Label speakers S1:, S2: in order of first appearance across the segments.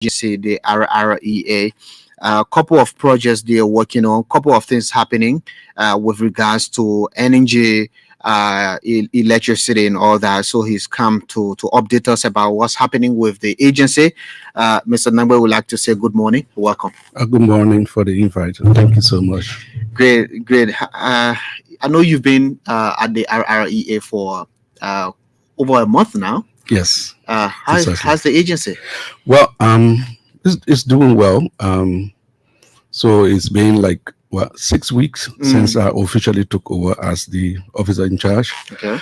S1: agency, the RREA. A couple of projects they are working on, couple of things happening with regards to energy, electricity, and all that. So he's come to update us about what's happening with the agency. Mr. Nagbe would like to say good morning. Welcome.
S2: Good morning for the invite. Thank you so much.
S1: Great, great. I know you've been at the RREA for over a month now.
S2: Yes.
S1: How's the agency?
S2: Well, it's doing well. So it's been like 6 weeks since I officially took over as the officer in charge.
S1: Okay.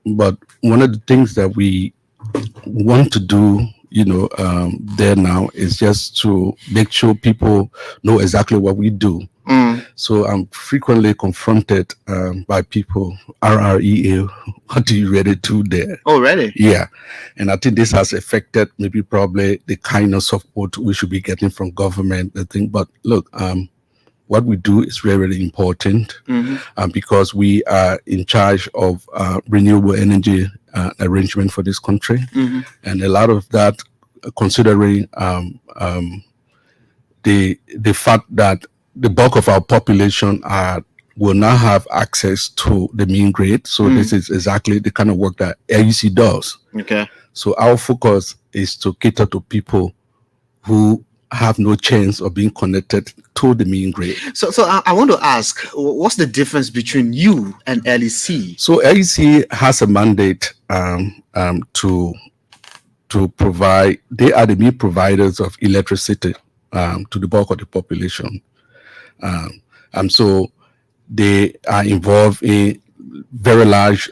S2: But one of the things that we want to do, there now is just to make sure people know exactly what we do. So I'm frequently confronted by people, RREA, what do you really do there?
S1: Oh, really?
S2: Yeah. And I think this has affected maybe probably the kind of support we should be getting from government. I think, but look, what we do is very, very important because we are in charge of renewable energy arrangement for this country. And a lot of that, considering the fact that the bulk of our population will now have access to the mean grade. So this is exactly the kind of work that LEC does.
S1: Okay.
S2: So our focus is to cater to people who have no chance of being connected to the mean grade.
S1: So I want to ask, what's the difference between you and LEC?
S2: So LEC has a mandate to provide. They are the main providers of electricity to the bulk of the population. And so they are involved in very large,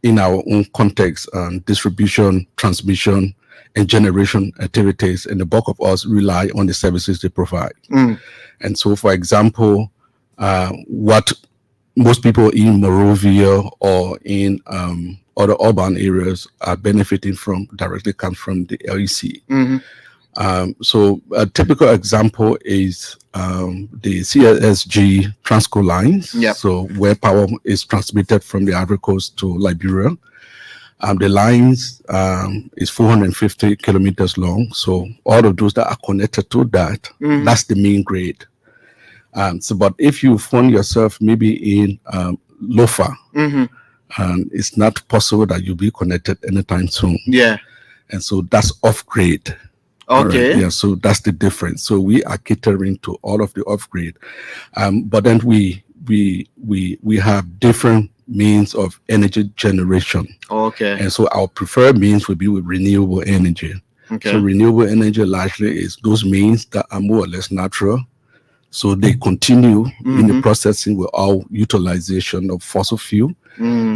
S2: in our own context, distribution, transmission, and generation activities. And the bulk of us rely on the services they provide. And so, for example, what most people in Monrovia or in other urban areas are benefiting from directly comes from the LEC. So a typical example is the CSG Transco lines.
S1: Yep.
S2: So where power is transmitted from the Ivory Coast to Liberia. The lines is 450 kilometers long. So all of those that are connected to that, that's the main grade. But if you find yourself maybe in Lofa, it's not possible that you'll be connected anytime soon.
S1: Yeah.
S2: And so that's off grade.
S1: Okay.
S2: Right? Yeah, so that's the difference. So we are catering to all of the off grade, but then we have different means of energy generation.
S1: Okay.
S2: And so our preferred means would be with renewable energy.
S1: Okay.
S2: So renewable energy largely is those means that are more or less natural. So they continue in the processing without utilization of fossil fuel,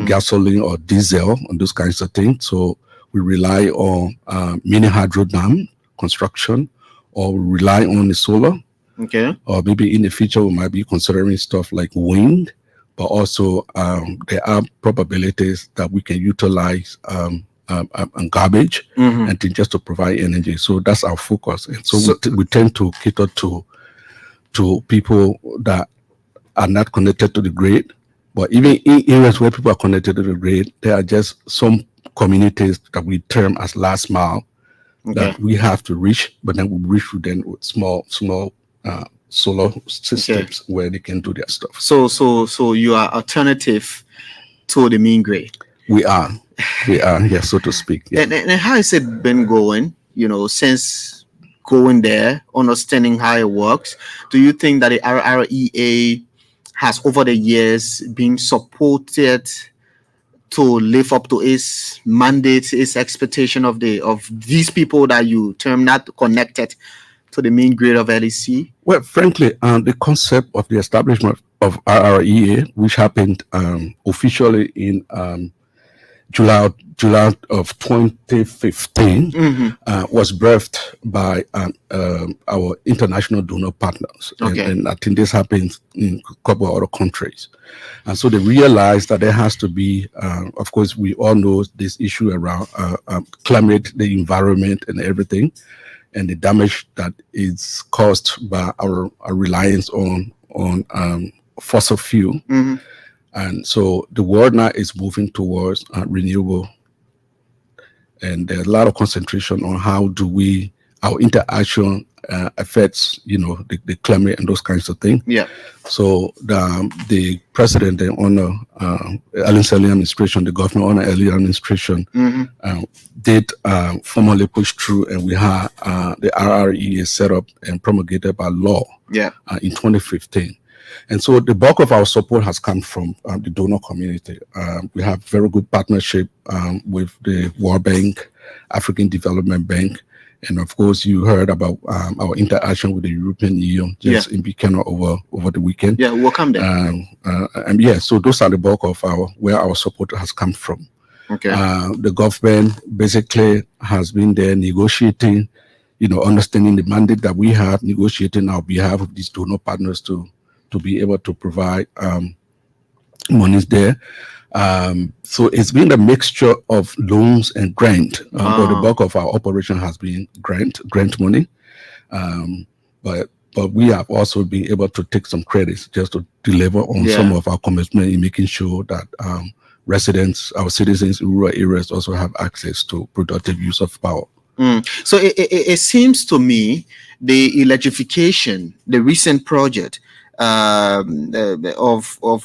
S2: gasoline or diesel, and those kinds of things. So we rely on mini hydro dam construction, or we rely on the solar.
S1: Okay.
S2: Or maybe in the future we might be considering stuff like wind, but also there are probabilities that we can utilize garbage and things just to provide energy. So that's our focus. And so we tend to cater to people that are not connected to the grid. But even in areas where people are connected to the grid, there are just some communities that we term as last mile that we have to reach, but then we reach them with small solar systems where they can do their stuff.
S1: So you are alternative to the mean grade.
S2: We are, yeah, so to speak. Yeah.
S1: And how has it been going? Since going there, understanding how it works. Do you think that the RREA has over the years been supported to live up to its mandate, its expectation of these people that you term not connected to the main grade of LEC?
S2: Well, frankly, the concept of the establishment of RREA, which happened officially in July of 2015, was birthed by our international donor partners. And I think this happens in a couple of other countries. And so they realized that there has to be, of course, we all know this issue around climate, the environment and everything, and the damage that is caused by our reliance on fossil fuel. And so the world now is moving towards renewable. And there's a lot of concentration on how do we our interaction affects, the climate and those kinds of things.
S1: Yeah.
S2: So the president under Alan Saleh administration, the governor under Earlier administration, did formally push through, and we had the RREA set up and promulgated by law in 2015. And so the bulk of our support has come from the donor community. We have very good partnership with the World Bank, African Development Bank, and of course, you heard about our interaction with the European Union just in Buchanan over the weekend.
S1: Yeah, welcome there.
S2: And so those are the bulk of where our support has come from.
S1: Okay.
S2: The government basically has been there negotiating, understanding the mandate that we have, negotiating on behalf of these donor partners to be able to provide monies there. So it's been a mixture of loans and grant, but the bulk of our operation has been grant money. But we have also been able to take some credits just to deliver on some of our commitment in making sure that residents, our citizens in rural areas also have access to productive use of power.
S1: So it seems to me the electrification, the recent project of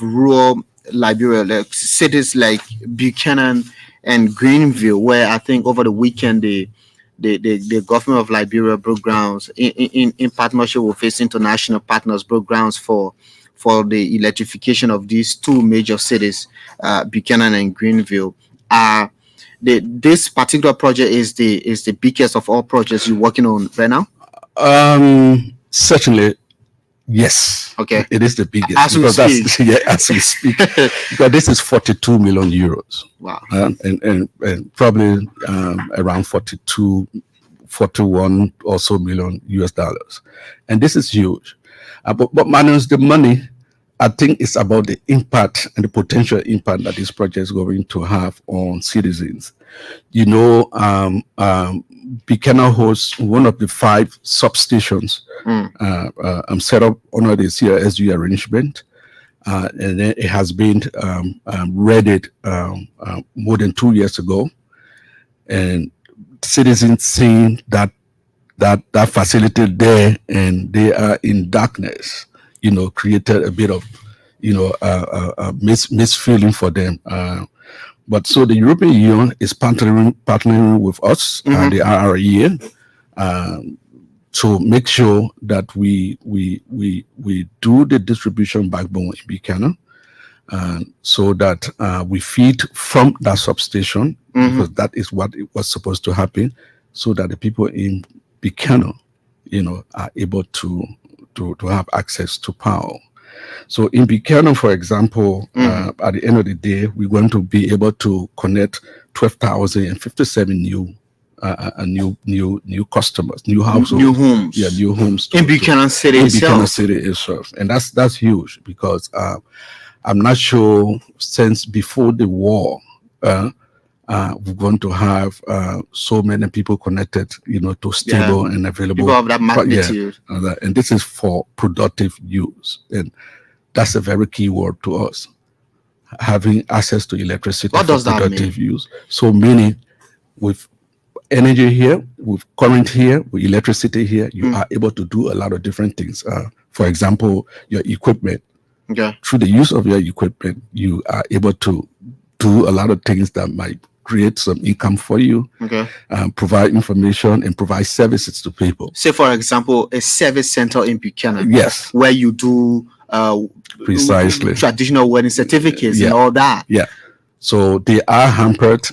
S1: rural Liberia, like cities like Buchanan and Greenville, where I think over the weekend the government of Liberia broke grounds in partnership with its international partners, broke grounds for the electrification of these two major cities, Buchanan and Greenville. This particular project is the biggest of all projects you're working on right now?
S2: Certainly. Yes.
S1: Okay.
S2: It is the biggest.
S1: As we speak.
S2: As we speak. Because this is 42 million euros.
S1: Wow.
S2: And probably around 41 or so million US dollars. And this is huge. But minus the money, I think it's about the impact and the potential impact that this project is going to have on citizens. Buchanan hosts one of the 5 substations set up under the CRSG arrangement, and then it has been readied more than 2 years ago, and citizens seeing that facility there, and they are in darkness, created a bit of misfeeling for them. But so the European Union is partnering with us, the RREA, to make sure that we do the distribution backbone in Buchanan, so that we feed from that substation, because that is what it was supposed to happen, so that the people in Buchanan, are able to have access to power. So in Buchanan, for example, at the end of the day, we're going to be able to connect 12,057 new customers, new households,
S1: new homes,
S2: new homes
S1: in Buchanan City
S2: itself. And that's huge, because I'm not sure since before the war we're going to have so many people connected, to stable and available.
S1: People of that magnitude.
S2: And this is for productive use. And that's a very key word to us. Having access to electricity
S1: for
S2: productive use. So meaning with energy here, with current here, with electricity here, you are able to do a lot of different things. For example, your equipment.
S1: Okay.
S2: Through the use of your equipment, you are able to do a lot of things that might create some income for you, provide information and provide services to people.
S1: Say, for example, a service center in Buchanan.
S2: Yes.
S1: Where you do
S2: precisely
S1: traditional wedding certificates and all that.
S2: Yeah. So they are hampered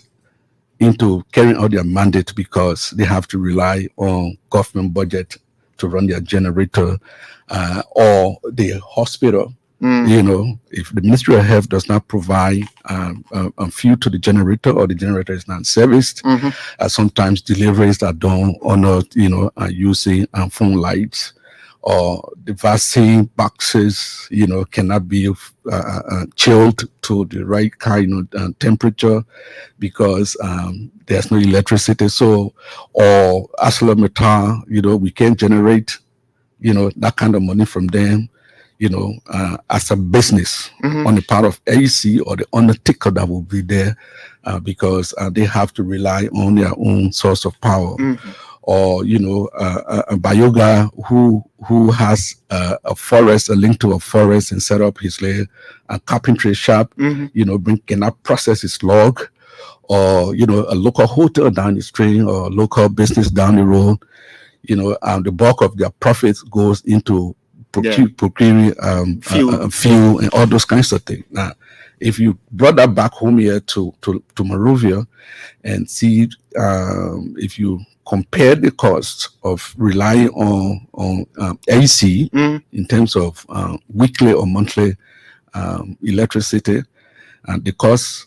S2: into carrying out their mandate because they have to rely on government budget to run their generator, or the hospital. If the Ministry of Health does not provide fuel to the generator, or the generator is not serviced, sometimes deliveries are done on using phone lights, or the vaccine boxes, cannot be chilled to the right kind of temperature because there's no electricity. So, or ArcelorMittal, we can't generate, that kind of money from them. As a business on the part of AC or the undertaker that will be there, because they have to rely on their own source of power. or a bioga who has a forest, a link to a forest, and set up his a carpentry shop, cannot process his log, or a local hotel down the street or local business down the road, the bulk of their profits goes into procuring fuel and all those kinds of things. Now, if you brought that back home here to Monrovia and see, if you compare the cost of relying on AC in terms of weekly or monthly electricity, and the cost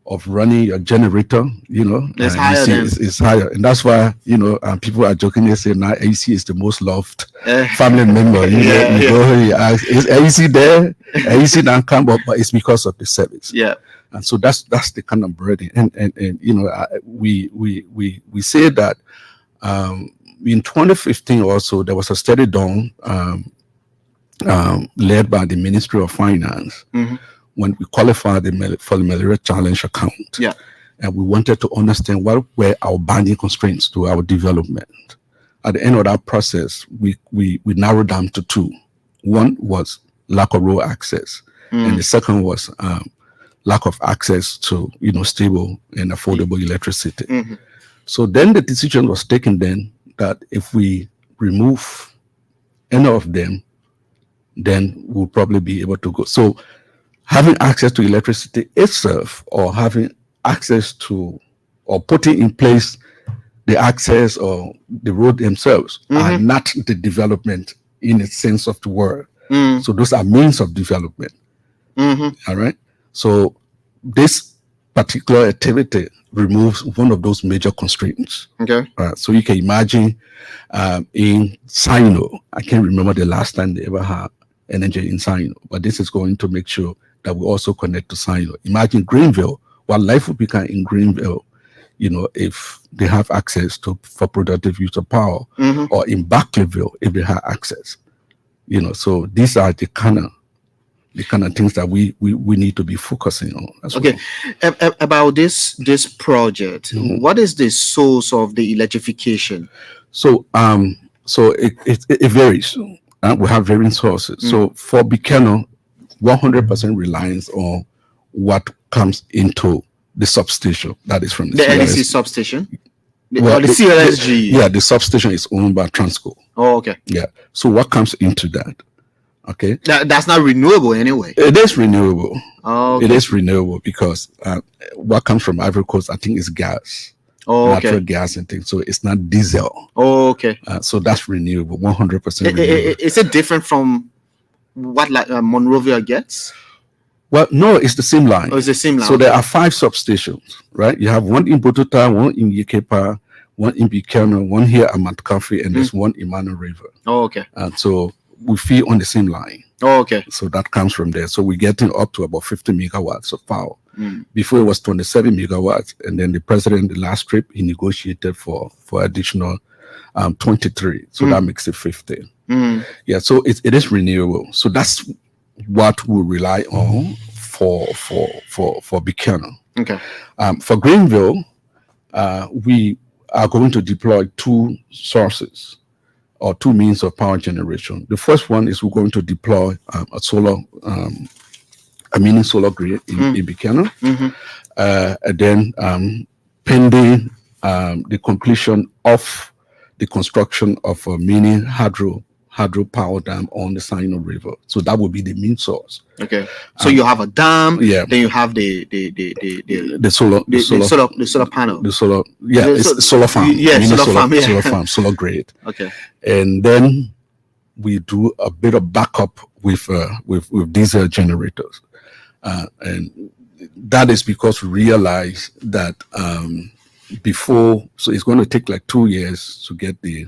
S2: of running your generator,
S1: it's higher.
S2: It's higher, and that's why people are jokingly saying now AC is the most loved family member. You go and you ask, is AC there? AC don't come up, but it's because of the service.
S1: Yeah,
S2: and so that's the kind of burden, and we say that in 2015 also there was a study done led by the Ministry of Finance. When we qualified for the Malaria Challenge account, and we wanted to understand what were our binding constraints to our development. At the end of that process, we narrowed down to two. One was lack of road access, and the second was lack of access to stable and affordable electricity. So then the decision was taken then that if we remove any of them, then we'll probably be able to go. So having access to electricity itself, or having access to, or putting in place the access or the road themselves, are not the development in the sense of the word. So those are means of development. All right. So this particular activity removes one of those major constraints.
S1: Okay.
S2: So you can imagine in Sino, I can't remember the last time they ever had energy in Sino, but this is going to make sure that we also connect to Sino. Imagine Greenville, what life would become in Greenville, if they have access for productive use of power, or in Barclayville if they have access. So these are the kind of things that we need to be focusing on as well.
S1: About this project, what is the source of the electrification?
S2: So it varies. We have varying sources. So for Buchanan, 100% reliance on what comes into the substation. That is from the
S1: LEC substation. The CLSG.
S2: The substation is owned by Transco.
S1: Oh, okay.
S2: Yeah. So what comes into that? Okay.
S1: That's not renewable anyway.
S2: It is renewable.
S1: Oh, okay.
S2: It is renewable because what comes from Ivory Coast, I think, is gas.
S1: Oh, okay.
S2: Natural gas and things. So it's not diesel.
S1: Oh, okay.
S2: So that's renewable, 100% renewable.
S1: Is it different from what Monrovia gets?
S2: Well, no, it's the same line.
S1: Oh, it's the same line.
S2: So there are 5 substations, right? You have one in Botota, one in Yekepa, one in Buchanan, one here at Mount Coffee, and there's one in Mano River.
S1: Oh, okay.
S2: And so we feed on the same line.
S1: Oh, okay.
S2: So that comes from there. So we're getting up to about 50 megawatts of power. Before it was 27 megawatts, and then the president, the last trip, he negotiated for additional 23. So that makes it 50. Yeah, so it is renewable. So that's what we rely on for Buchanan.
S1: Okay.
S2: For Greenville, we are going to deploy 2 sources or 2 means of power generation. The first one is we're going to deploy a mini solar grid in Buchanan, and then pending the completion of the construction of a mini hydro power dam on the Sino River. So that would be the main source.
S1: Okay. So you have a dam.
S2: Yeah.
S1: Then you have the solar panel.
S2: The solar. Yeah. It's solar farm.
S1: Yeah. Solar farm. Yeah.
S2: Solar farm. Solar grid.
S1: Okay.
S2: And then we do a bit of backup with diesel generators, and that is because we realize that before, so it's going to take like 2 years to get the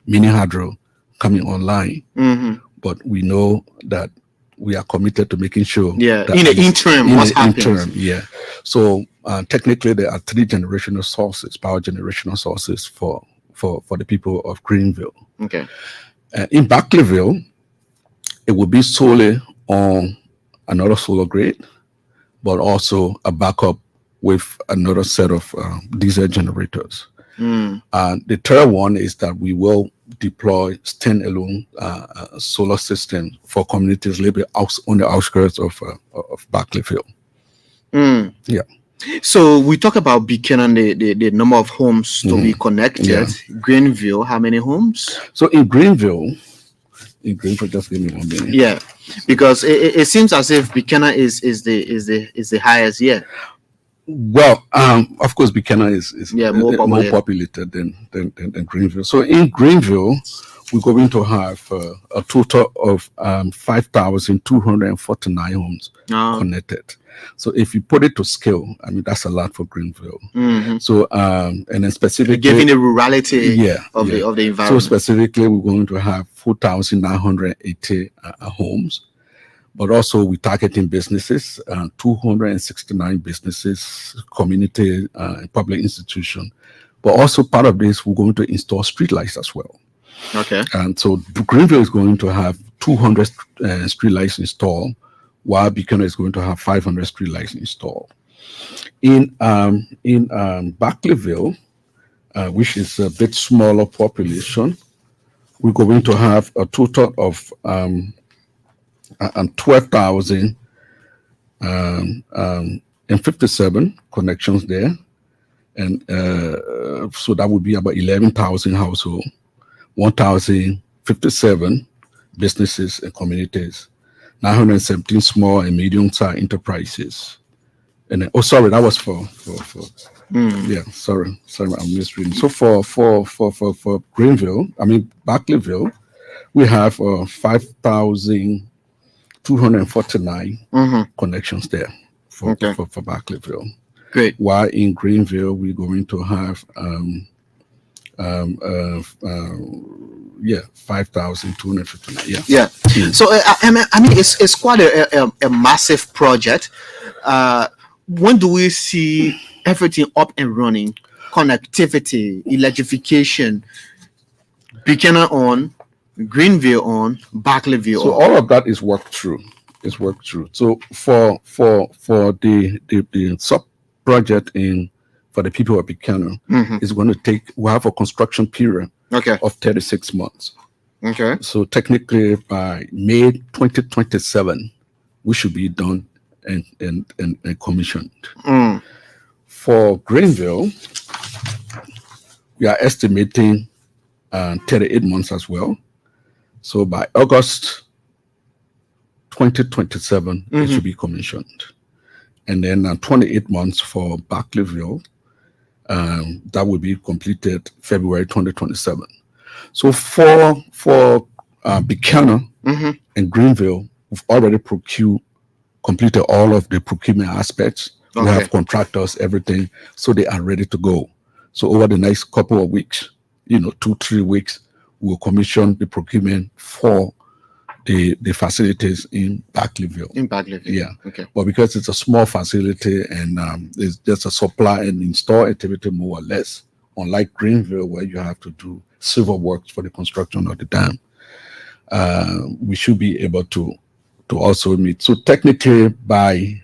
S2: mini hydro coming online, but we know that we are committed to making sure.
S1: Yeah, in the interim, what's happening?
S2: Yeah. So technically, there are 3 generational sources, power generational sources for the people of Greenville.
S1: Okay.
S2: In Barclayville, it will be solely on another solar grid, but also a backup with another set of diesel generators.
S1: Mm.
S2: The third one is that we will deploy standalone solar systems for communities a little bit on the outskirts of Barclayville.
S1: Mm.
S2: Yeah.
S1: So we talk about Buchanan, the number of homes to be connected.
S2: Yeah.
S1: Greenville, how many homes?
S2: So in Greenville, just give me 1 minute.
S1: Yeah, because it seems as if Buchanan is the highest. Yeah.
S2: Well, of course, Buchanan is
S1: more
S2: populated than Greenville. So in Greenville, we're going to have a total of 5,249 homes connected. So if you put it to scale, I mean, that's a lot for Greenville.
S1: Mm-hmm.
S2: So and then specifically,
S1: given the rurality of the environment.
S2: So specifically, we're going to have 4,980 homes. But also we're targeting businesses, 269 businesses, community, public institution. But also part of this, we're going to install streetlights as well.
S1: Okay.
S2: And so Greenville is going to have 200 streetlights installed, while Buchanan is going to have 500 streetlights installed. In Barclayville, which is a bit smaller population, we're going to have a total of 12,057 connections there, and so that would be about 11,000 households, 1,057 businesses and communities, 917 small and medium-sized enterprises, and then, that was for yeah, sorry, I'm misreading. So for Greenville, Barclayville, we have 5,249 connections there for Barclayville.
S1: Great.
S2: While in Greenville, we're going to have 5,259.
S1: Yeah. So it's quite a massive project. When do we see everything up and running? Connectivity, electrification, Buchanan on, Greenville on, Barclayville
S2: so
S1: on.
S2: all of that is worked through. So for the sub project for the people of Buchanan, is going to we have a construction period of 36 months.
S1: Okay.
S2: So technically by May 2027, we should be done and commissioned. For Greenville, we are estimating 38 months as well. So by August 2027, it should be commissioned. And then 28 months for Barclayville, that will be completed February 2027. So for Buchanan and Greenville, we've already completed all of the procurement aspects. We have contractors, everything, so they are ready to go. So over the next couple of weeks, 2-3 weeks, we'll commission the procurement for the facilities in Barclayville. Yeah.
S1: Okay.
S2: But because it's a small facility and it's just a supply and install activity more or less, unlike Greenville where you have to do civil works for the construction of the dam, we should be able to also meet. So technically by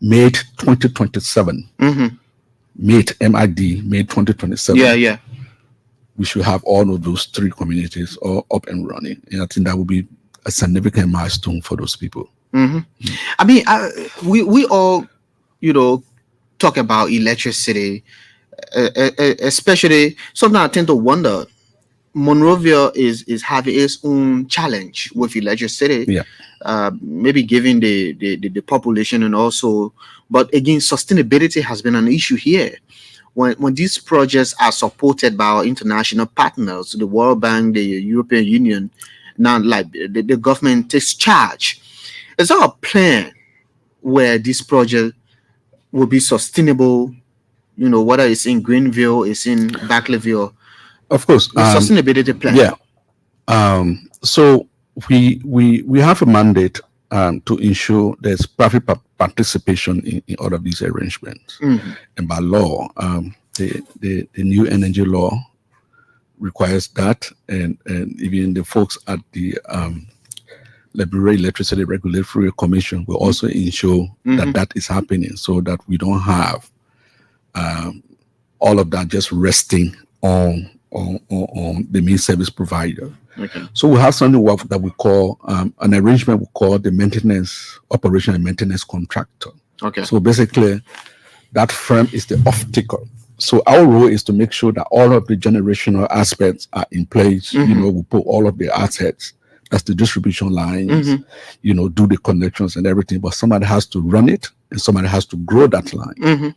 S2: May 2027, May 2027.
S1: Yeah.
S2: We should have all of those 3 communities all up and running. And I think that would be a significant milestone for those people.
S1: We all, talk about electricity, especially sometimes I tend to wonder, Monrovia is having its own challenge with electricity.
S2: Yeah.
S1: Maybe given the population and also, but again, sustainability has been an issue here. When these projects are supported by our international partners, the World Bank, the European Union, now like the government takes charge. Is there a plan where this project will be sustainable? Whether it's in Greenville, it's in Barclayville.
S2: Of course,
S1: the sustainability plan.
S2: Yeah. So we have a mandate to ensure there's private participation in all of these arrangements. And by law, the new energy law requires that, and even the folks at the Liberia Electricity Regulatory Commission will also ensure that is happening, so that we don't have all of that just resting on the main service provider.
S1: Okay.
S2: So we have something that we call an arrangement we call the maintenance operation and maintenance contractor.
S1: Okay.
S2: So basically, that firm is the off-taker. So our role is to make sure that all of the generational aspects are in place. We put all of the assets, that's the distribution lines, do the connections and everything. But somebody has to run it and somebody has to grow that line.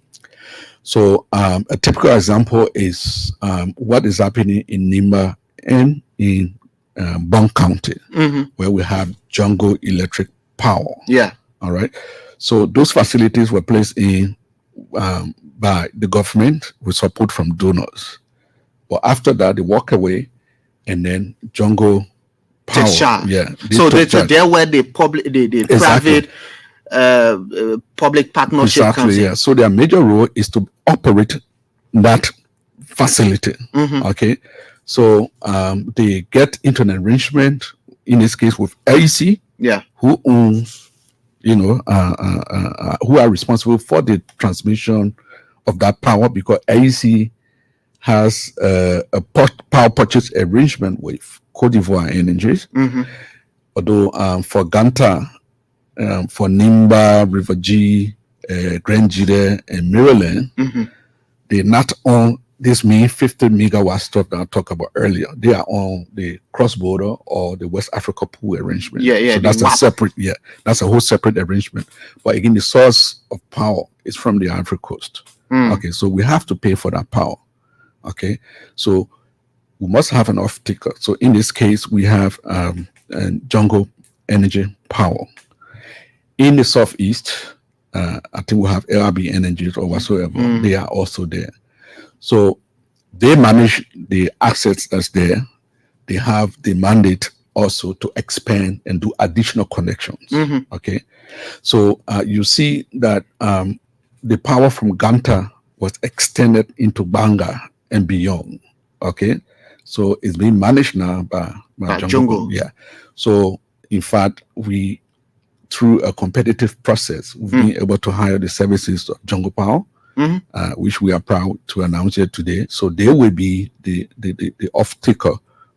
S2: So a typical example is what is happening in Nimba and in Bong County, where we have Jungle Electric Power.
S1: Yeah.
S2: All right. So those facilities were placed in by the government with support from donors. But after that, they walk away, and then Jungle Power.
S1: Takes charge.
S2: Yeah.
S1: So they're where the private public partnership comes in.
S2: Yeah. So their major role is to operate that facility. Okay. So they get into an arrangement, in this case with AEC, who owns, who are responsible for the transmission of that power, because AEC has a power purchase arrangement with Cote d'Ivoire Energies. Although for Ganta, for Nimba, River G, Grand Jide, and Maryland, they not own this main 50 megawatt stuff that I talked about earlier. They are on the cross-border or the West Africa pool arrangement. So that's a separate, that's a whole separate arrangement. But again, the source of power is from the Ivory Coast. Okay, so we have to pay for that power. Okay, so we must have an off-taker. So in this case, we have Jungle Energy Power. In the Southeast, I think we have LRB Energies or whatsoever. They are also there. So they manage the assets that's there. They have the mandate also to expand and do additional connections. Okay, so you see that the power from Ganta was extended into Banga and beyond. Okay, so it's being managed now by Jungle. Yeah. So in fact, we, through a competitive process, we've been able to hire the services of Jungle Power, which we are proud to announce here today. So they will be the off-taker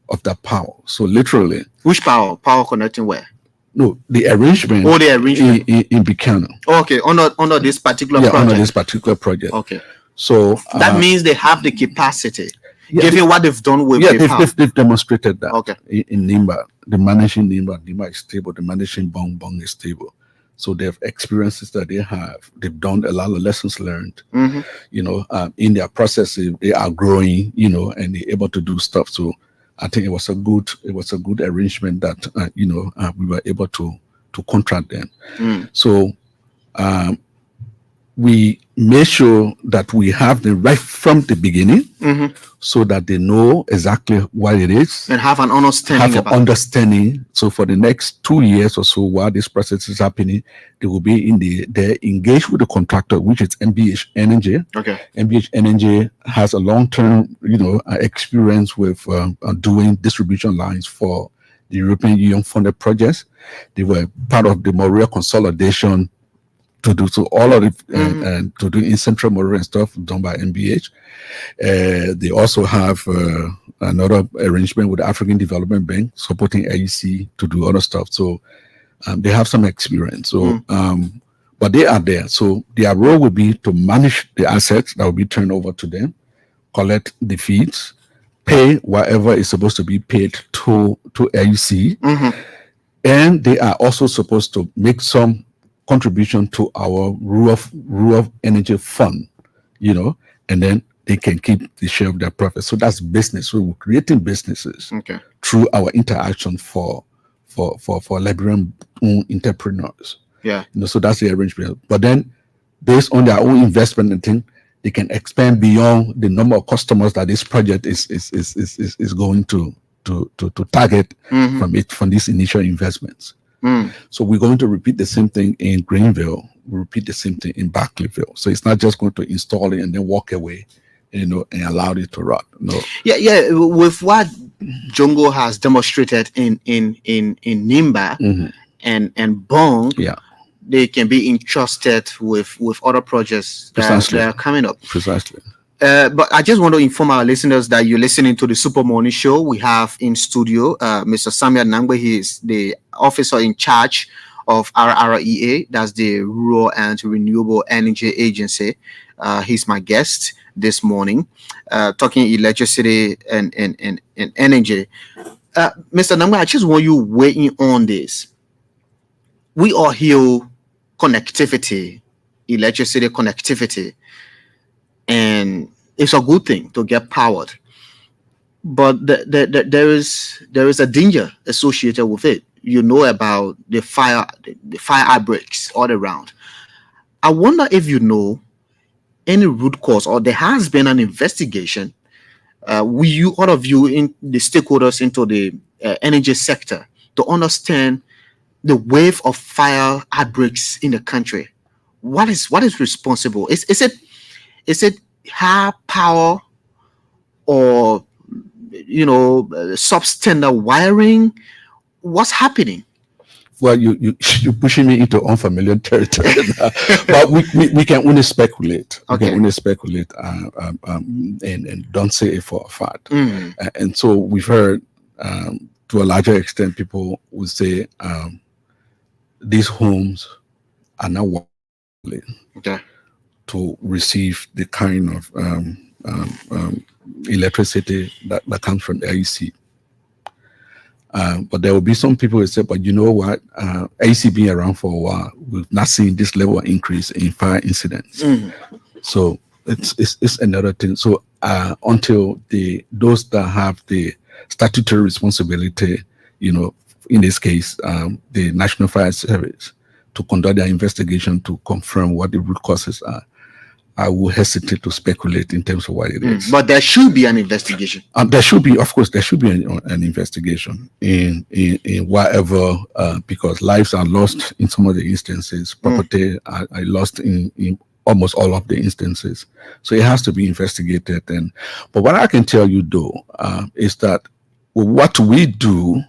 S2: of that power. So literally,
S1: which power? Power connecting where?
S2: No, the arrangement.
S1: Oh, the arrangement
S2: in Buchanan.
S1: Okay, under this particular project.
S2: Under this particular project.
S1: Okay.
S2: So
S1: that means they have the capacity, given what they've done with
S2: they've demonstrated that.
S1: Okay.
S2: In Nimba, the managing Nimba is stable. The managing Bong is stable. So they have experiences that they have. They've done a lot of lessons learned. In their processes, they are growing. And they're able to do stuff. So I think it was a good arrangement that we were able to contract them. So we make sure that we have them right from the beginning, so that they know exactly what it is
S1: and have an understanding.
S2: So for the next 2 years or so, while this process is happening, they will be they're engaged with the contractor, which is MBH Energy.
S1: Okay.
S2: MBH Energy has a long-term, experience with doing distribution lines for the European Union funded projects. They were part of the Moria consolidation to do so all of it and to do in Central Moria and stuff done by MBH. They also have another arrangement with the African Development Bank supporting AEC to do other stuff. So they have some experience. So, but they are there. So their role will be to manage the assets that will be turned over to them, collect the fees, pay whatever is supposed to be paid to AEC, and they are also supposed to make some contribution to our rural energy fund, and then they can keep the share of their profit. So that's business. So we're creating businesses through our interaction for Liberian entrepreneurs.
S1: Yeah.
S2: So that's the arrangement. But then, based on their own investment and thing, they can expand beyond the number of customers that this project is going to target from these initial investments. So we're going to repeat the same thing in Greenville. We repeat the same thing in Barclayville. So it's not just going to install it and then walk away, and allow it to run. No.
S1: Yeah. With what Jungle has demonstrated in Nimba and Bong, they can be entrusted with other projects that are coming up.
S2: Precisely.
S1: But I just want to inform our listeners that you're listening to the Super Morning Show. We have in studio Mr. Samuel Nagbe. He is the officer in charge of RREA, that's the Rural and Renewable Energy Agency. He's my guest this morning, talking electricity and energy. Mr. Nagbe, I just want you weighing on this. We all hear connectivity, electricity connectivity, and it's a good thing to get powered, but there is a danger associated with it. You know about the fire outbreaks all around. I wonder if you know any root cause, or there has been an investigation. Will you, all of you, in the stakeholders into the energy sector, to understand the wave of fire outbreaks in the country? What is responsible? Is it high power, or substandard wiring? What's happening?
S2: Well, you're pushing me into unfamiliar territory now. But we can only speculate. We
S1: Okay.
S2: can only speculate, and don't say it for a fact. And so we've heard, to a larger extent, people would say these homes are not willing
S1: Okay.
S2: to receive the kind of electricity that comes from the IEC. But there will be some people who say, but you know what? IEC being around for a while, we've not seen this level of increase in fire incidents. So it's another thing. So until those that have the statutory responsibility, in this case, the National Fire Service, to conduct their investigation to confirm what the root causes are, I will hesitate to speculate in terms of what it is.
S1: But there should be an investigation.
S2: There should be, of course, there should be an investigation in whatever, because lives are lost in some of the instances, property are lost in almost all of the instances. So it has to be investigated. But what I can tell you, though, is that what we do,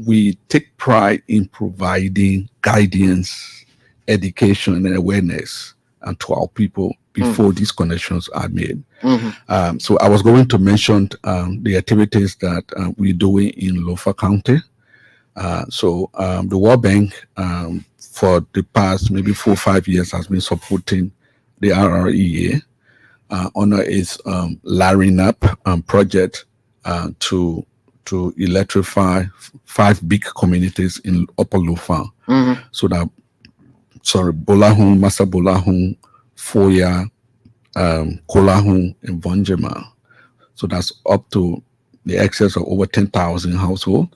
S2: we take pride in providing guidance, education, and awareness to our people before these connections are made. So I was going to mention the activities that we're doing in Lofa County. So the World Bank, for the past maybe 4 or 5 years, has been supporting the RREA under its Laring Up project to electrify 5 big communities in Upper Lofa. So that, Bolahun, Masa Bolahun, Foya, Kolahun, and Vonjema. So that's up to the excess of over 10,000 households.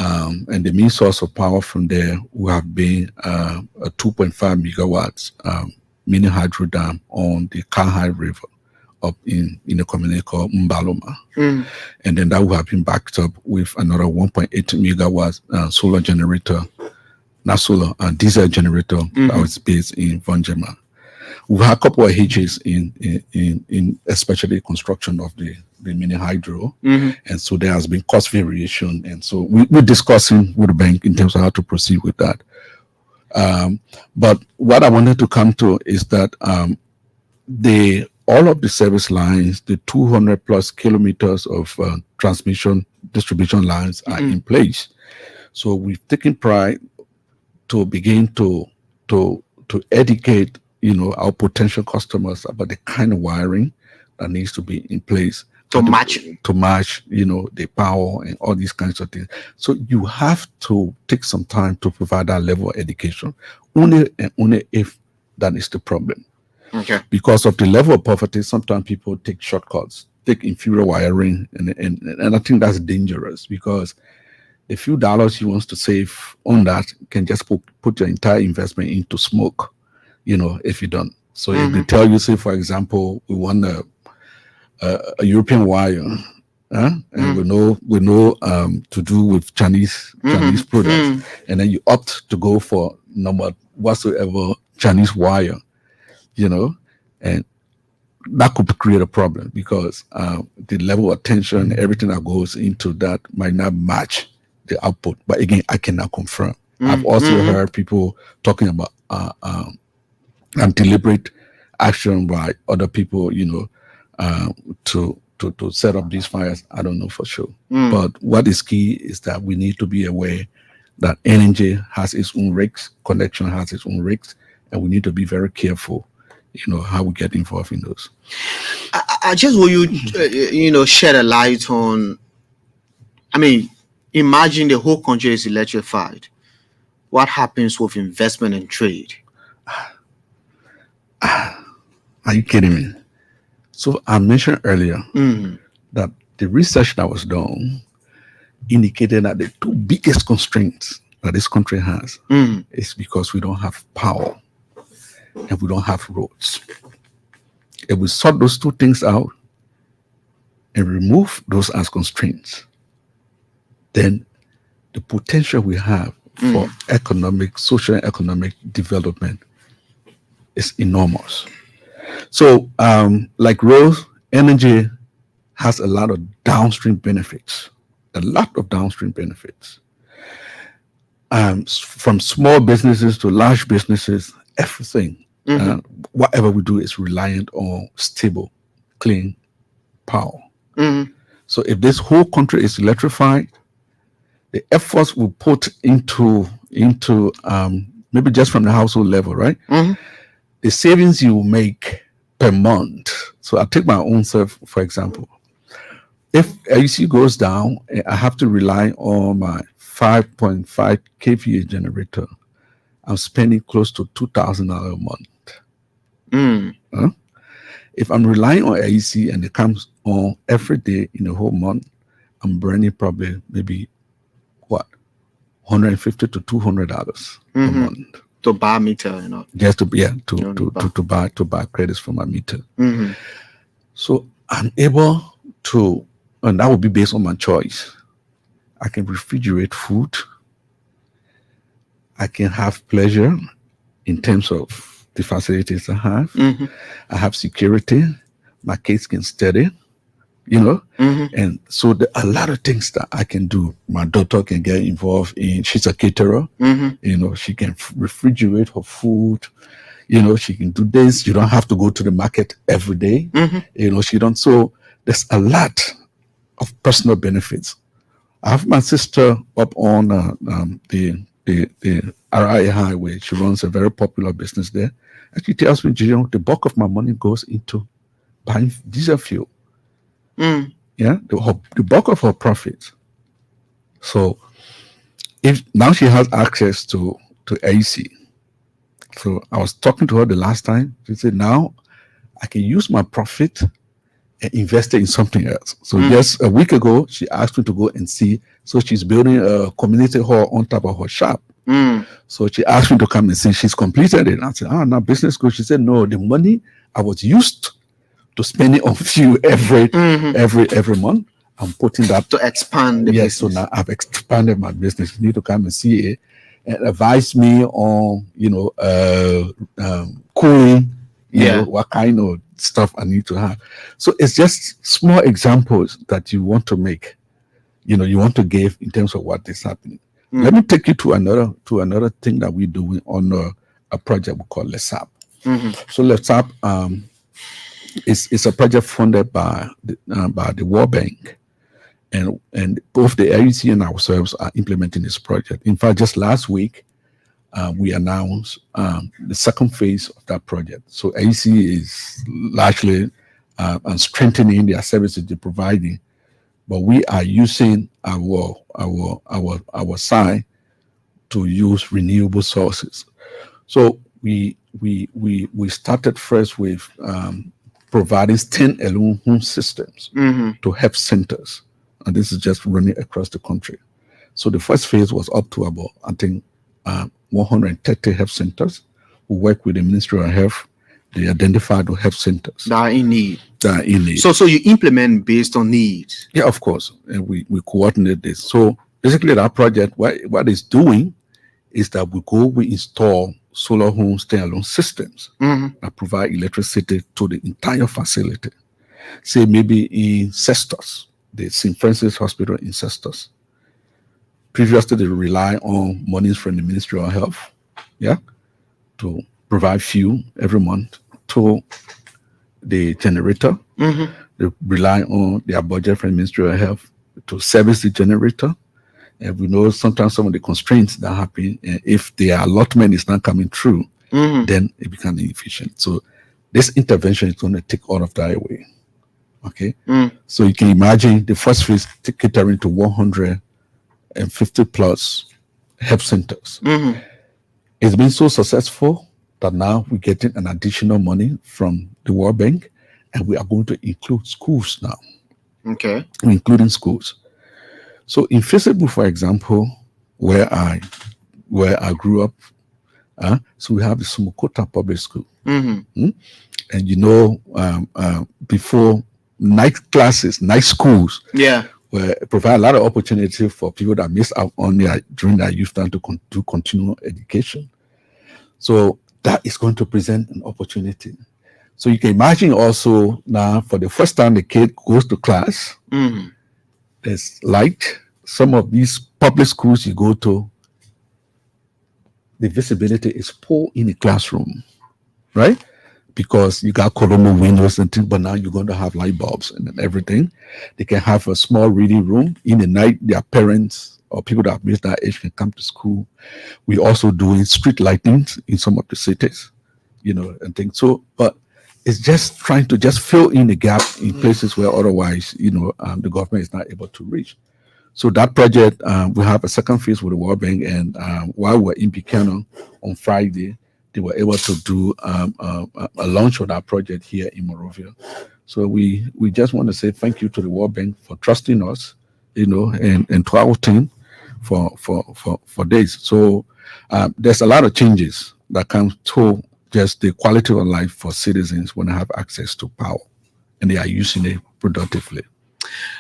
S2: And the main source of power from there will have been a 2.5 megawatts mini hydro dam on the Kahai River up in a community called Mbaloma. And then that will have been backed up with another 1.8 megawatts solar generator, not solar, diesel generator that was based in Vonjema. We've had a couple of hitches in especially construction of the mini hydro. And so there has been cost variation. And so we're discussing with the bank in terms of how to proceed with that. But what I wanted to come to is that all of the service lines, the 200 plus kilometers of transmission distribution lines are in place. So we've taken pride to begin to educate our potential customers about the kind of wiring that needs to be in place
S1: To match.
S2: the power and all these kinds of things. So you have to take some time to provide that level of education, only if that is the problem.
S1: Okay.
S2: Because of the level of poverty, sometimes people take shortcuts, take inferior wiring, and I think that's dangerous, because the few dollars you want to save on that can just put your entire investment into smoke, if you don't. So if they tell you, say, for example, we want a European wire, and we know to do with Chinese products, and then you opt to go for number whatsoever Chinese wire, and that could create a problem, because the level of tension, everything that goes into that might not match the output. But again, I cannot confirm. I've also heard people talking about deliberate action by other people, uh, to set up these fires, I don't know for sure.
S1: Mm.
S2: But what is key is that we need to be aware that energy has its own risks, connection has its own risks, and we need to be very careful, how we get involved in those.
S1: I just want you, shed a light on. I mean, imagine the whole country is electrified. What happens with investment and trade?
S2: Are you kidding me? So I mentioned earlier
S1: Mm.
S2: that the research that was done indicated that the two biggest constraints that this country has
S1: Mm.
S2: is because we don't have power and we don't have roads. If we sort those two things out and remove those as constraints, then the potential we have for economic, social and economic development is enormous. So, like Rose, energy has a lot of downstream benefits, a lot of downstream benefits. From small businesses to large businesses, everything, whatever we do is reliant on stable, clean power.
S1: Mm.
S2: So if this whole country is electrified, the efforts we put into maybe just from the household level, right?
S1: Mm.
S2: The savings you make per month. So I take my own self for example. If AC goes down, I have to rely on my 5.5 kVA generator. I'm spending close to $2,000 a month.
S1: Mm.
S2: Huh? If I'm relying on AC and it comes on every day in the whole month, I'm burning probably maybe what, $150 to $200 a month
S1: To buy meter,
S2: just to
S1: buy.
S2: to buy credits for my meter.
S1: Mm-hmm.
S2: So I'm able to, and that would be based on my choice. I can refrigerate food. I can have pleasure in terms of the facilities I have.
S1: Mm-hmm.
S2: I have security. My kids can study,
S1: Mm-hmm.
S2: and so there are a lot of things that I can do. My daughter can get involved in. She's a caterer.
S1: Mm-hmm.
S2: She can refrigerate her food. She can do this. You don't have to go to the market every day.
S1: Mm-hmm.
S2: She don't. So there's a lot of personal benefits. I have my sister up on the RIA highway. She runs a very popular business there. And she tells me, the bulk of my money goes into buying diesel fuel.
S1: Mm.
S2: Yeah, the bulk of her profits. So if now she has access to AC. So I was talking to her the last time. She said, now I can use my profit and invest it in something else. So just a week ago, she asked me to go and see. So she's building a community hall on top of her shop.
S1: Mm.
S2: So she asked me to come and see. She's completed it. I said, now business good. She said, no, the money I was used to spending on fuel every month, I'm putting that
S1: To expand the
S2: yes. So
S1: business.
S2: now I've expanded my business. You need to come and see it and advise me on cooling. What kind of stuff I need to have. So it's just small examples that you want to make. You want to give in terms of what is happening. Let me take you to another thing that we're doing on a project we call LESAP.
S1: Mm-hmm.
S2: So LESAP is a project funded by the World Bank, and both the AUC and ourselves are implementing this project. In fact, just last week we announced the second phase of that project. So AUC is largely strengthening their services they're providing, but we are using our side to use renewable sources. So we started first with providing stand-alone home systems to health centers, and this is just running across the country. So the first phase was up to about, I think, 130 health centers. We work with the Ministry of Health. They identified the health centers
S1: That are in need.
S2: So
S1: you implement based on needs.
S2: yeah, of course, and we coordinate this. So basically, that project, what it's doing is that we install solar home standalone systems that provide electricity to the entire facility. Say maybe in Cestus, the St. Francis Hospital in Cestus. Previously, they rely on monies from the Ministry of Health, to provide fuel every month to the generator. They rely on their budget from the Ministry of Health to service the generator. And we know sometimes some of the constraints that happen, if the allotment is not coming through, then it becomes inefficient. So this intervention is going to take all of that away. Okay. So you can imagine the first phase catering to 150 plus health centers. It's been so successful that now we're getting an additional money from the World Bank, and we are going to include schools now.
S1: Okay.
S2: We're including schools. So in Feasible, for example, where I grew up, so we have the Sumukota Public School. And before, night classes, night schools, where provide a lot of opportunity for people that miss out on during their youth time to do continual education. So that is going to present an opportunity. So you can imagine also now, for the first time the kid goes to class, there's light. Some of these public schools you go to, the visibility is poor in the classroom, right? Because you got columnar windows and things, but now you're going to have light bulbs and everything. They can have a small reading room. In the night, their parents or people that have missed that age can come to school. We're also doing street lighting in some of the cities, and things. So, but it's just trying to just fill in the gap in places where otherwise, the government is not able to reach. So that project, we have a second phase with the World Bank, and while we're in Buchanan on Friday, they were able to do a launch of that project here in Monrovia. So we just want to say thank you to the World Bank for trusting us, and to our team for this. So there's a lot of changes that come to just the quality of life for citizens when they have access to power and they are using it productively.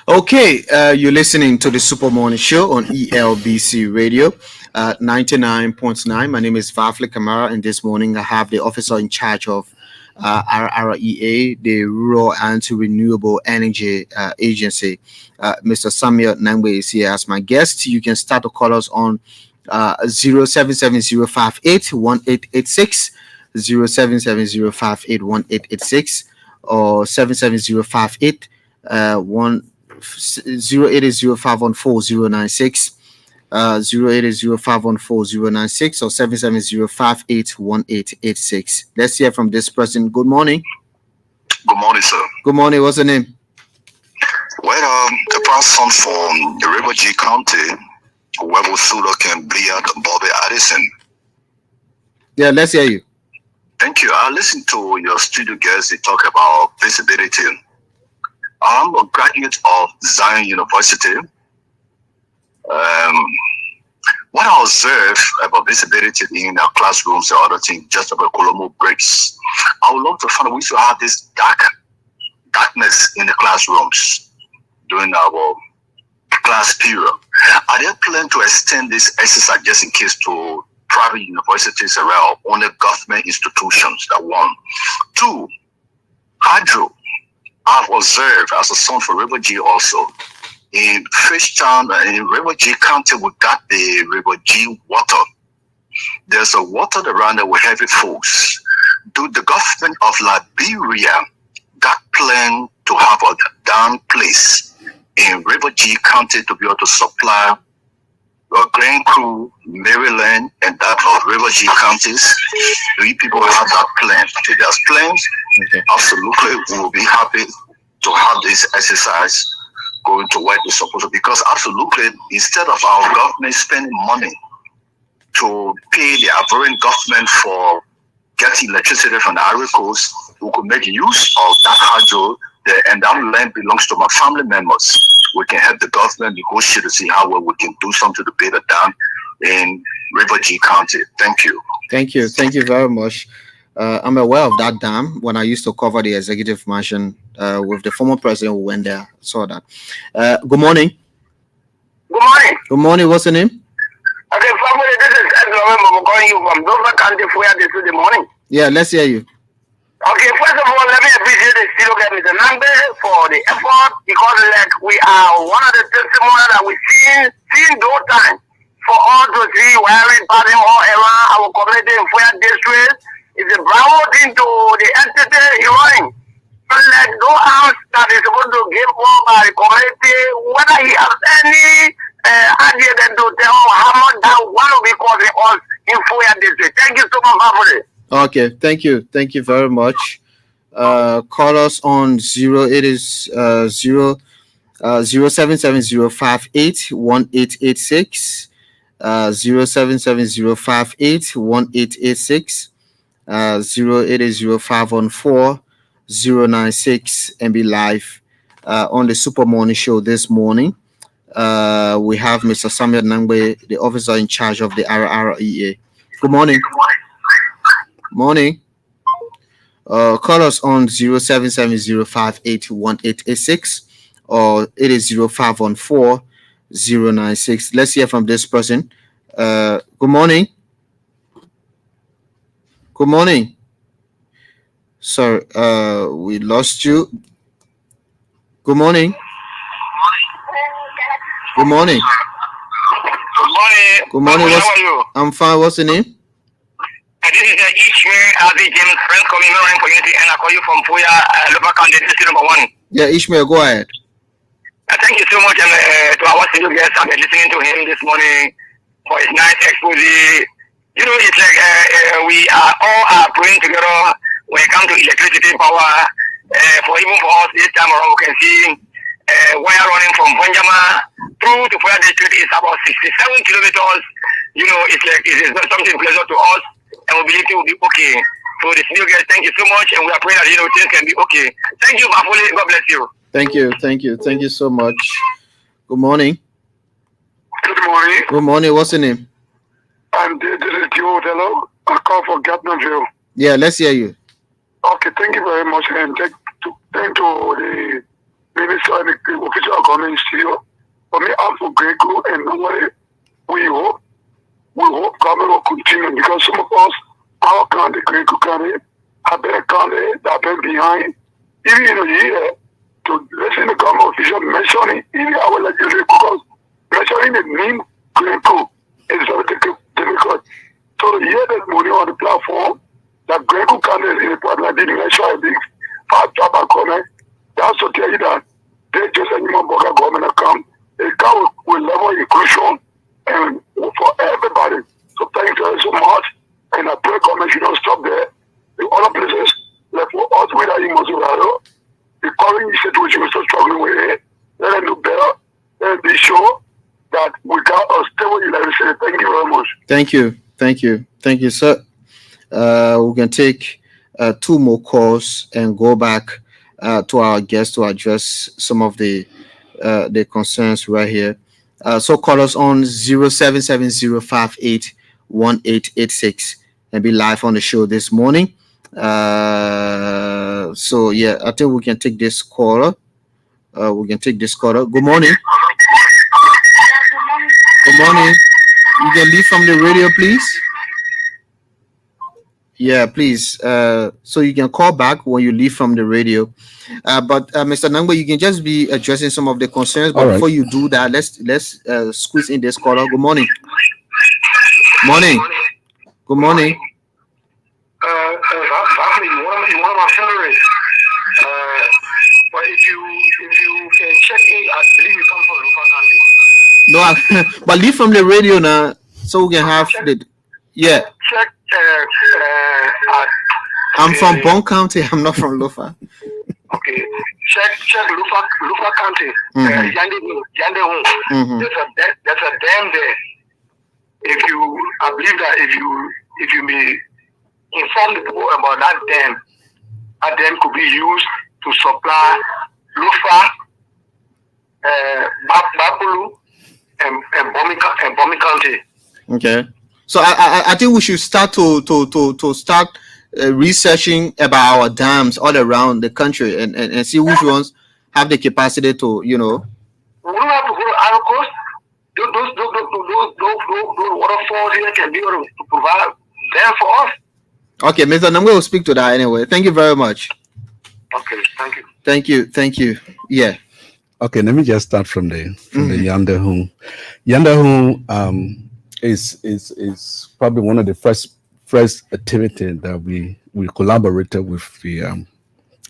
S1: Okay, you're listening to the Super Morning Show on ELBC Radio 99.9. My name is Vafli Kamara, and this morning I have the officer in charge of RREA, the Rural and Renewable Energy Agency. Mr. Samuel Nagbe is here as my guest. You can start to call us on 07705818886, 07705818886, or 77058 080514096, 080514096, or 770581886. Let's hear from this person. Good morning.
S3: Good morning, sir.
S1: Good morning. What's the name?
S3: Well, the person from the River G County, Webo Sulok and Bliad Bobby Addison.
S1: Yeah, let's hear you.
S3: Thank you. I listened to your studio guests. They talk about visibility. I'm a graduate of Zion University. What I observe about visibility in our classrooms and other things, just about Colombo breaks, I would love to find out we should have this darkness in the classrooms during our class period. Are there plans to extend this exercise just in case to private universities around only government institutions? That one. Two, hydro. I've observed as a son for River G also. In Fishtown, in River G County, we got the River G water. There's a water around there with heavy force. Do the government of Liberia got plan to have a dam place in River G County to be able to supply Grand Crew, Maryland, and that of River G counties? Do you people have that plan? If there's plans, absolutely, we will be happy to have this exercise going to where it's supposed to. Because absolutely, instead of our government spending money to pay the Ivorian government for getting electricity from the Ivory Coast, we could make use of that hydro, and that land belongs to my family members. We can help the government negotiate to see how well we can do something to build a dam in River G County. Thank you.
S1: Thank you. Thank you very much. I'm aware of that dam. When I used to cover the executive mansion with the former president who went there, I saw that. Good morning.
S4: Good morning.
S1: Good morning. What's the name?
S4: Okay, family, this is Ed November. I'm calling you from Dover County for this the morning.
S1: Yeah, let's hear you.
S4: Okay, first of all, let me appreciate the studio guy, Mr. Nagbe, for the effort, because like we are one of the testimonies that we seen those time for all to see wiring passing all around our community in Fuya district. It's a bravo thing to the entity heroine. like no house that is supposed to give more by the community, whether he has any idea that to tell how much that one will be causing us in Foya district. Thank you so much, Mafule.
S1: Okay, thank you very much. Call us on 07705818886, 07705818886, 080514096, and be live on the Super Morning Show this morning. We have Mr. Samuel Nagbe, the officer in charge of the RREA. Good morning. Morning. Call us on 07705818886 or 80514-096. Let's hear from this person. Good morning. Good morning. Sorry, we lost you. Good morning. Good morning.
S4: Good morning.
S1: Good morning.
S4: How are you?
S1: I'm fine. What's the name?
S4: This is Ishmael Avi James, friends coming running for unity, and I call you from Foya, local county, district number 1.
S1: Yeah, Ishmael, go ahead.
S4: Thank you so much to our studio guest. I've been listening to him this morning for his nice expose. You know, it's like we are all praying together when it comes to electricity power. For even for us this time around, we can see wire running from Bonjama through to Foya district is about 67 kilometers. You know, it's like it is not something pleasant to us. And we believe it will be okay. So the senior guys, thank you so much, and we are praying that things can be okay. Thank you, Mafule. God bless you.
S1: Thank you so much. Good morning.
S4: Good morning.
S1: Good morning. What's the name?
S4: This is Joe Dello. I call for Gatmanville.
S1: Yeah, let's hear you.
S4: Okay, thank you very much, and thank to the minister and the official government studio. For me, I'm for Greco, and normally we hope government will continue, because some of us, our county, Greco County, have been a county that have been behind. Even in a year, to listen to government official mentioning even our legislature, because mentioning the name Greco is very difficult. So to hear that money on the platform, that Greco County is in the part like the mention a big fast track comment, that's to tell you that they just a human burger government account. They come with level inclusion and for everybody. So thank you so much. And I pray government should not stop there. The other places, like for us with our Imosurado, the current situation we're still struggling with it, let them do better. Let them be sure that we got a stable electricity. Thank you very much.
S1: Thank you, sir. We can take 2 more calls and go back to our guests to address some of the concerns right here. So call us on 07705818886 and be live on the show this morning. So yeah, I think we can take this caller. Good morning. Good morning. You can leave from the radio, please. Yeah, please. So you can call back when you leave from the radio. But Mr. Nagbe, you can just be addressing some of the concerns. But before you do that, let's squeeze in this caller. Good morning. Morning. Good morning.
S4: Exactly. You want to accelerate. But if you can check in, I believe you come from local country.
S1: No, but leave from the radio now, so we can have the. Yeah.
S4: Check.
S1: I'm from Bon County. I'm not from Lofa.
S4: Okay. Check Lufa County. Yande.
S1: Mm-hmm.
S4: There's a dam there. I believe that if you may inform the people about that dam could be used to supply Lufa, Bapulu, and Bomi County.
S1: Okay. So I think we should start to start researching about our dams all around the country and see which ones have the capacity to,
S4: We don't have to go to Ivory Coast. Those waterfalls here can be able to provide them for us.
S1: Okay, Mr. Nagbe will speak to that anyway. Thank you very much.
S4: Okay, thank you.
S1: Yeah.
S2: Okay, let me just start from the Yandahu. Yandahu is probably one of the first activity that we collaborated with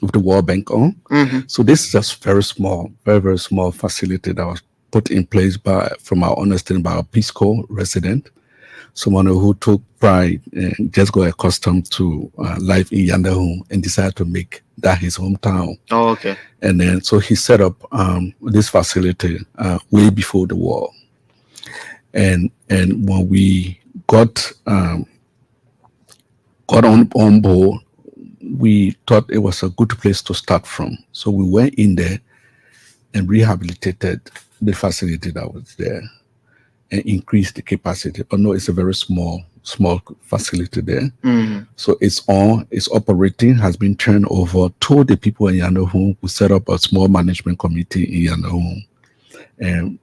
S2: with the World Bank on.
S1: Mm-hmm.
S2: So this is just very small, very small facility that was put in place from our understanding, by a Peace Corps resident, someone who took pride and just got accustomed to life in Yandahu and decided to make that his hometown.
S1: Oh, okay.
S2: And then so he set up this facility way before the war. And when we got on board, we thought it was a good place to start from. So we went in there and rehabilitated the facility that was there and increased the capacity. But no, it's a very small facility there.
S1: Mm-hmm.
S2: So it's operating, has been turned over to the people in Yandahu, who set up a small management committee in Yandahu. And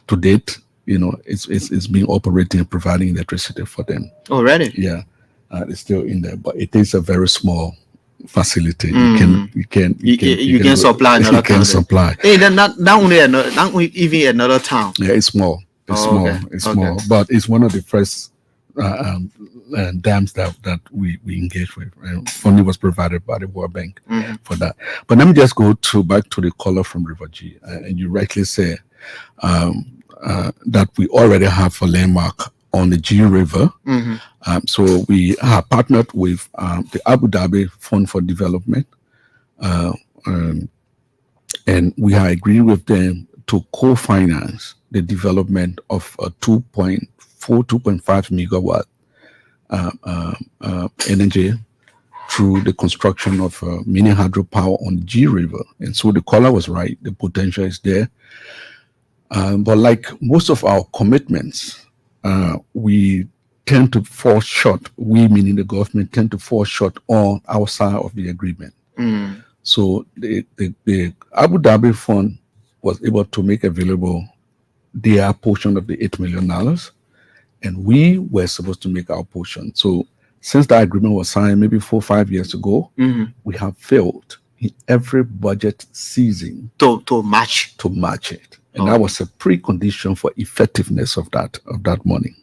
S2: to date, it's been operating and providing electricity for them.
S1: Already?
S2: Yeah. It's still in there, but it is a very small facility.
S1: Mm.
S2: You can
S1: supply another
S2: you can
S1: town.
S2: supply.
S1: Hey, then not even another town.
S2: Yeah, it's small. It's small.
S1: Okay.
S2: It's small, but it's one of the first dams that we engaged with. Funding was provided by the World Bank for that. But let me just go back to the caller from River G, and you rightly say that we already have a landmark on the G River.
S1: Mm-hmm.
S2: So we have partnered with the Abu Dhabi Fund for Development, and we have agreed with them to co-finance the development of a 2.5 megawatt energy through the construction of mini hydropower on the G River. And so the caller was right, the potential is there. But like most of our commitments, we tend to fall short. We, meaning the government, tend to fall short on our side of the agreement.
S1: Mm.
S2: So the Abu Dhabi Fund was able to make available their portion of the $8 million, and we were supposed to make our portion. So since that agreement was signed maybe 4 or 5 years ago, we have failed in every budget season
S1: to match
S2: it. And that was a precondition for effectiveness of that money.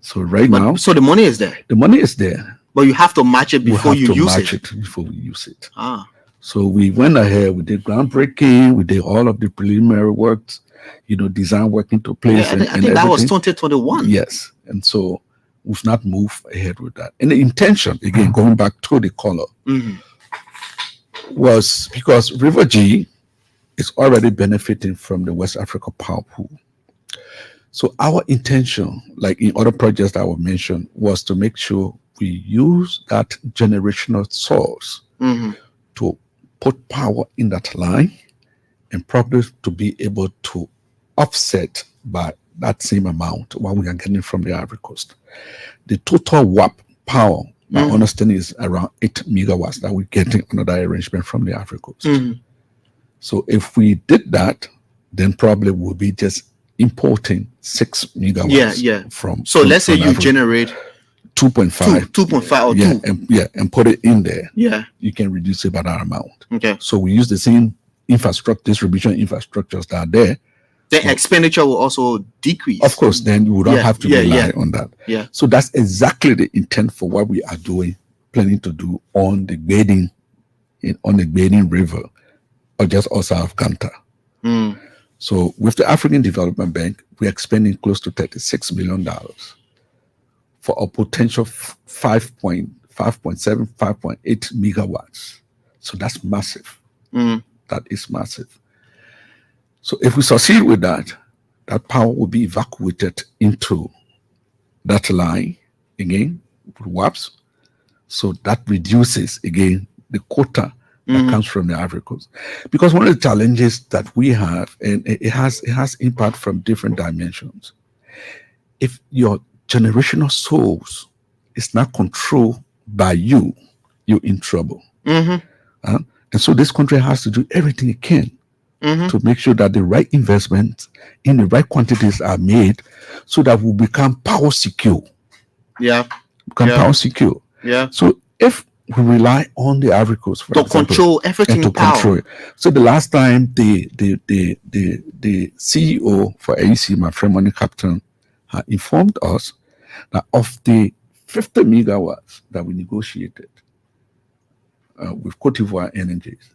S2: So now,
S1: so the money is there.
S2: The money is there,
S1: but you have to match it before you use it.
S2: Before we use it.
S1: So
S2: we went ahead. We did groundbreaking. We did all of the preliminary works. Design work into place.
S1: Yeah, I think that was 2021.
S2: Yes, and so we've not moved ahead with that. And the intention, again, going back to the caller, was because River G is already benefiting from the West Africa Power Pool. So our intention, like in other projects that were mentioned, was to make sure we use that generational source to put power in that line and probably to be able to offset by that same amount what we are getting from the Ivory Coast. The total WAP power, my understanding, is around 8 megawatts that we're getting under that arrangement from the Ivory Coast. So if we did that, then probably we'll be just importing 6 megawatts from.
S1: So let's say you generate
S2: 2.5
S1: or 2.
S2: And put it in there.
S1: Yeah,
S2: you can reduce it by that amount.
S1: Okay.
S2: So we use the same distribution infrastructures that are there.
S1: The expenditure will also decrease.
S2: Of course, then you would not have to rely on that.
S1: Yeah.
S2: So that's exactly the intent for what we are planning to do on the Grading River, or just outside of Kanta. So with the African Development Bank, we are spending close to $36 million for a potential 5.7, 5.8 megawatts. So that's massive. That is massive. So if we succeed with that, that power will be evacuated into that line again, WAPs. So that reduces again the quota that comes from the Ivory Coast. Because one of the challenges that we have, and it has impact from different dimensions. If your generational source is not controlled by you, you're in trouble. And so this country has to do everything it can to make sure that the right investments in the right quantities are made so that we become power secure. Power secure. So if we rely on the Ivory Coast for example,
S1: control everything,
S2: and to control it. So the last time the CEO for AEC, my friend Money Captain, informed us that of the 50 megawatts that we negotiated, with Cote d'Ivoire Energies.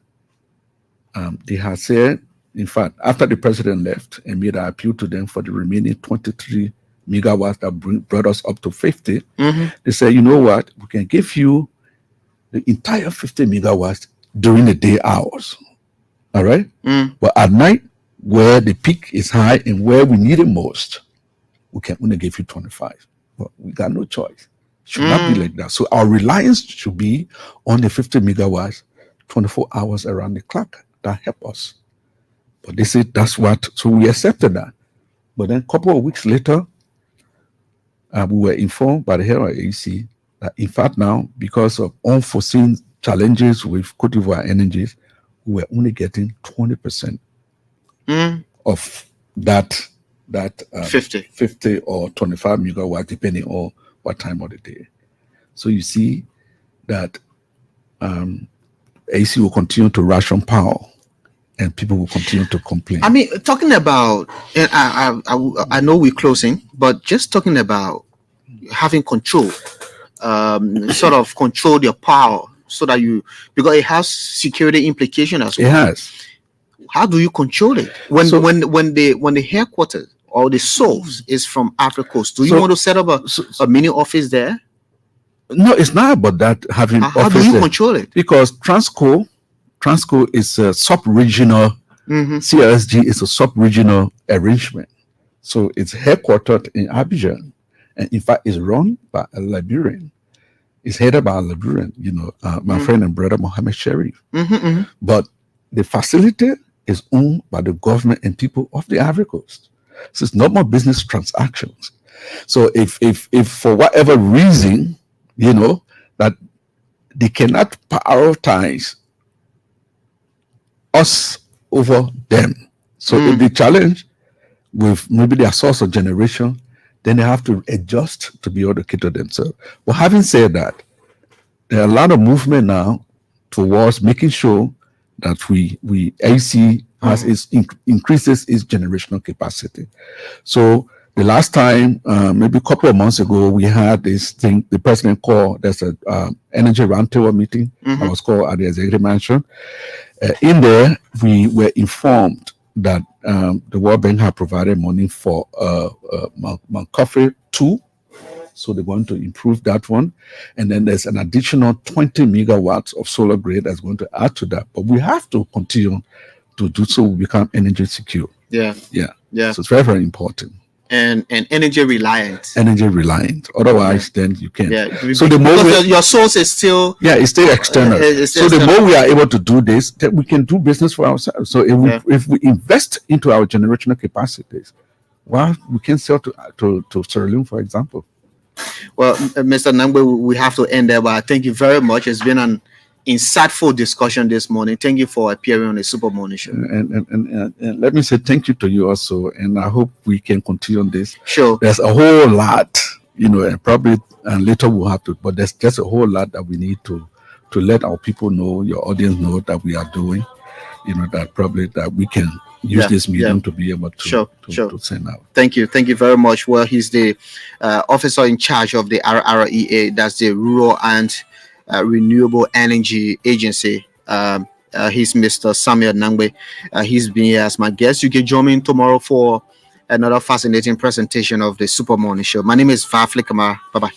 S2: They had said, in fact, after the president left and made an appeal to them for the remaining 23 megawatts that brought us up to 50, they said, you know what, we can give you the entire 50 megawatts during the day hours. All right? But at night, where the peak is high and where we need it most, we can only give you 25. But we got no choice. It should not be like that. So our reliance should be on the 50 megawatts, 24 hours around the clock. That help us. But they said that's what, so we accepted that. But then a couple of weeks later, we were informed by the head of AC that in fact now, because of unforeseen challenges with Cote d'Ivoire Energies, we were only getting 20% of that 50 or 25 megawatts, depending on what time of the day. So you see that AC will continue to ration power, and people will continue to complain.
S1: I mean, talking about, and I know we're closing, but just talking about having control, sort of control your power, so that because it has security implication as well.
S2: It has.
S1: How do you control it when the headquarters or the source is from Africa Coast? Do you want to set up a mini office there?
S2: No, it's not about that having.
S1: How do you control it?
S2: Because Transco is a sub-regional. CLSG is a sub-regional arrangement, so it's headquartered in Abidjan, and in fact, it's run by a Liberian. It's headed by a Liberian, my friend and brother Mohammed Sharif. But the facility is owned by the government and people of the Ivory Coast. So it's not more business transactions. So if for whatever reason, that they cannot prioritize us over them. So if they challenge with maybe their source of generation, then they have to adjust to be able to cater themselves. But having said that, there are a lot of movement now towards making sure that we AC has increases its generational capacity. So the last time, maybe a couple of months ago, we had this thing the president called. There's a energy roundtable meeting that was called at the executive mansion. In there, we were informed that the World Bank had provided money for Mount Coffee 2. So they're going to improve that one. And then there's an additional 20 megawatts of solar grid that's going to add to that. But we have to continue to do so we become energy secure.
S1: Yeah.
S2: So it's very, very important.
S1: And energy reliant.
S2: Otherwise, then you can't. So the
S1: more your source is still
S2: it's still external. The more we are able to do this, then we can do business for ourselves. So if we invest into our generational capacities, we can sell to Sierra Leone, for example.
S1: Well, Mr. Nagbe, we have to end there, but thank you very much. It's been an insightful discussion this morning. Thank you for appearing on the Super Morning Show.
S2: And let me say thank you to you also, and I hope we can continue on this.
S1: Sure.
S2: There's a whole lot, and probably later we'll have to, but there's just a whole lot that we need to let our people know, your audience know that we are doing, that probably that we can use this medium to be able to send out.
S1: Thank you very much. Well, he's the officer in charge of the RREA, that's the Rural and Renewable Energy Agency. He's Mr. Samuel Nagbe. He's been here as my guest. You can join me tomorrow for another fascinating presentation of the Super Morning Show. My name is Fafli Kamara. Bye-bye.